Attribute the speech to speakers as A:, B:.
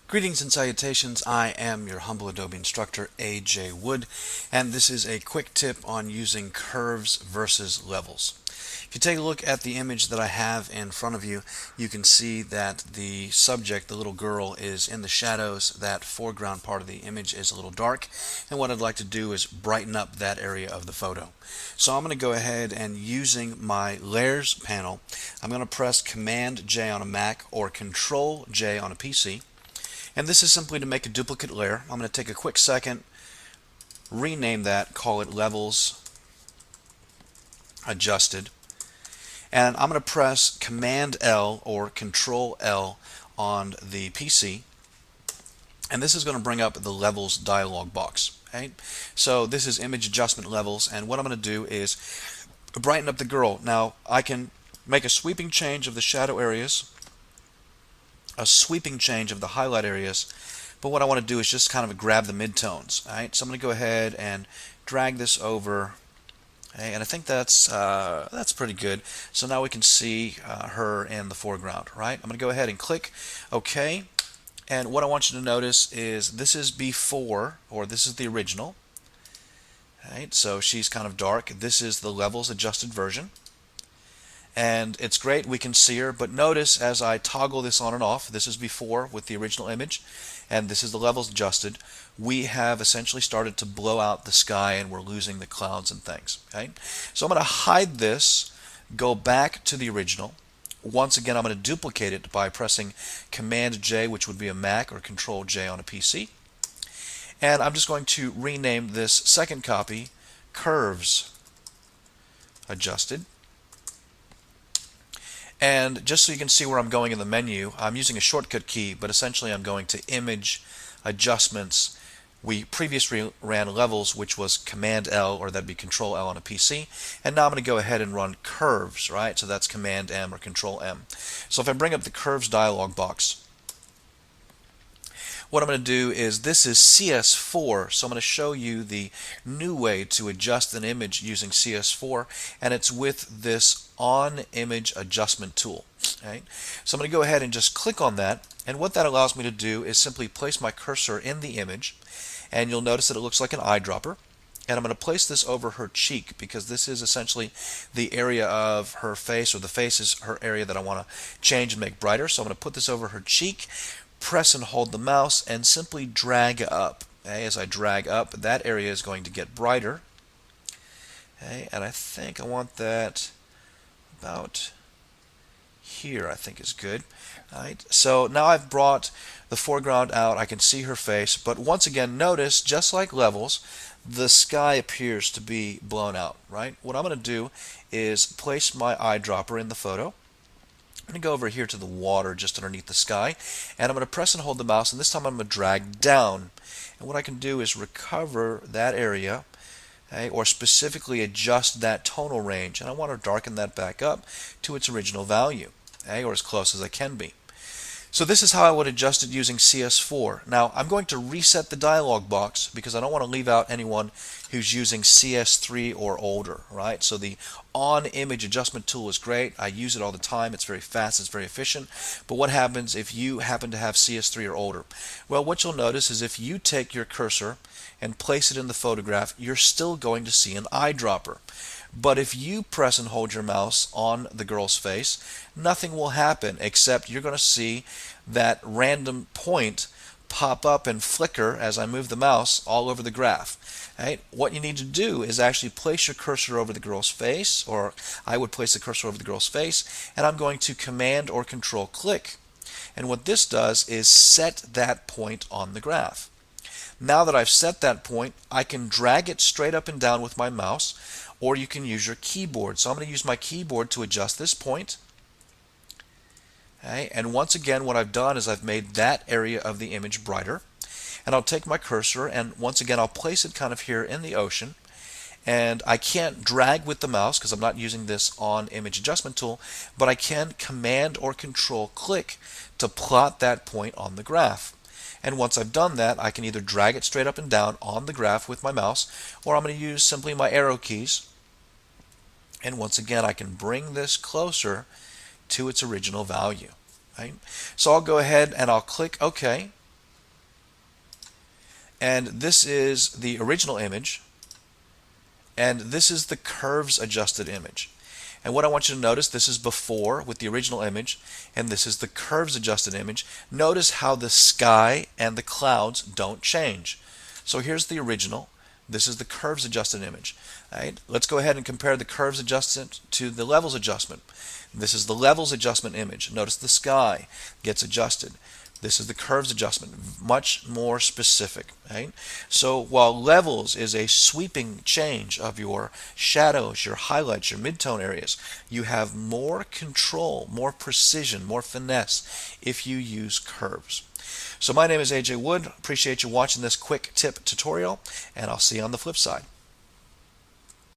A: Greetings and salutations. I am your humble Adobe instructor, A.J. Wood, and this is a quick tip on using curves versus levels. If you take a look at the image that I have in front of you, you can see that the subject, the little girl, is in the shadows. That foreground part of the image is a little dark, and what I'd like to do is brighten up that area of the photo. So I'm going to go ahead and, using my layers panel, I'm going to press Command J on a Mac or Control J on a PC. And this is simply to make a duplicate layer. I'm going to take a quick second, rename that, call it Levels Adjusted. And I'm going to press Command L or Control L on the PC. And this is going to bring up the Levels dialog box. Okay? So this is Image Adjustment Levels. And what I'm going to do is brighten up the girl. Now I can make a sweeping change of the shadow areas, a sweeping change of the highlight areas, but what I want to do is just kind of grab the midtones. All right, so I'm going to go ahead and drag this over, okay, and I think that's pretty good. So now we can see her in the foreground. Right, I'm going to go ahead and click OK, and what I want you to notice is this is before, or this is the original. All right, so she's kind of dark. This is the levels adjusted version. And it's great, we can see her, but notice as I toggle this on and off, this is before with the original image, and this is the levels adjusted, we have essentially started to blow out the sky and we're losing the clouds and things. Okay? So I'm going to hide this, go back to the original. Once again, I'm going to duplicate it by pressing Command J, which would be a Mac, or Control J on a PC. And I'm just going to rename this second copy Curves Adjusted. And just so you can see where I'm going in the menu, I'm using a shortcut key, but essentially I'm going to Image Adjustments. We previously ran Levels, which was Command L, or that'd be Control L on a PC. And now I'm going to go ahead and run Curves, right? So that's Command M or Control M. So if I bring up the Curves dialog box, what I'm going to do is, this is CS4, so I'm going to show you the new way to adjust an image using CS4, and it's with this On Image Adjustment tool. Right? So I'm going to go ahead and just click on that, and what that allows me to do is simply place my cursor in the image, and you'll notice that it looks like an eyedropper. And I'm going to place this over her cheek, because this is essentially the area of her face, or the face is her area that I want to change and make brighter. So I'm going to put this over her cheek, press and hold the mouse, and simply drag up. Okay? As I drag up, that area is going to get brighter. Okay? And I think I want that about here, I think is good. All right? So now I've brought the foreground out. I can see her face, but once again, notice, just like Levels, the sky appears to be blown out. Right? What I'm going to do is place my eyedropper in the photo. I'm going to go over here to the water just underneath the sky, and I'm going to press and hold the mouse, and this time I'm going to drag down. And what I can do is recover that area, okay, or specifically adjust that tonal range, and I want to darken that back up to its original value, okay, or as close as I can be. So this is how I would adjust it using CS4. Now I'm going to reset the dialog box because I don't want to leave out anyone who's using CS3 or older, right? So the On Image Adjustment tool is great. I use it all the time. It's very fast, it's very efficient. But what happens if you happen to have CS3 or older? Well, what you'll notice is if you take your cursor and place it in the photograph, you're still going to see an eyedropper. But if you press and hold your mouse on the girl's face, nothing will happen except you're going to see that random point pop up and flicker as I move the mouse all over the graph. Right? What you need to do is actually place your cursor over the girl's face, or I would place the cursor over the girl's face, and I'm going to Command or Control click. And what this does is set that point on the graph. Now that I've set that point, I can drag it straight up and down with my mouse, or you can use your keyboard. So I'm going to use my keyboard to adjust this point. Okay, and once again, what I've done is I've made that area of the image brighter. And I'll take my cursor, and once again I'll place it kind of here in the ocean. And I can't drag with the mouse because I'm not using this On Image Adjustment tool, but I can Command or Control click to plot that point on the graph. And once I've done that, I can either drag it straight up and down on the graph with my mouse, or I'm going to use simply my arrow keys. And once again, I can bring this closer to its original value. Right? So I'll go ahead and I'll click OK. And this is the original image, and this is the curves adjusted image. And what I want you to notice, this is before with the original image, and this is the curves adjusted image. Notice how the sky and the clouds don't change. So here's the original. This is the curves adjusted image. All right, let's go ahead and compare the curves adjustment to the levels adjustment. This is the levels adjustment image. Notice the sky gets adjusted. This is the curves adjustment, much more specific. Right? So while levels is a sweeping change of your shadows, your highlights, your midtone areas, you have more control, more precision, more finesse if you use curves. So my name is AJ Wood. Appreciate you watching this quick tip tutorial, and I'll see you on the flip side.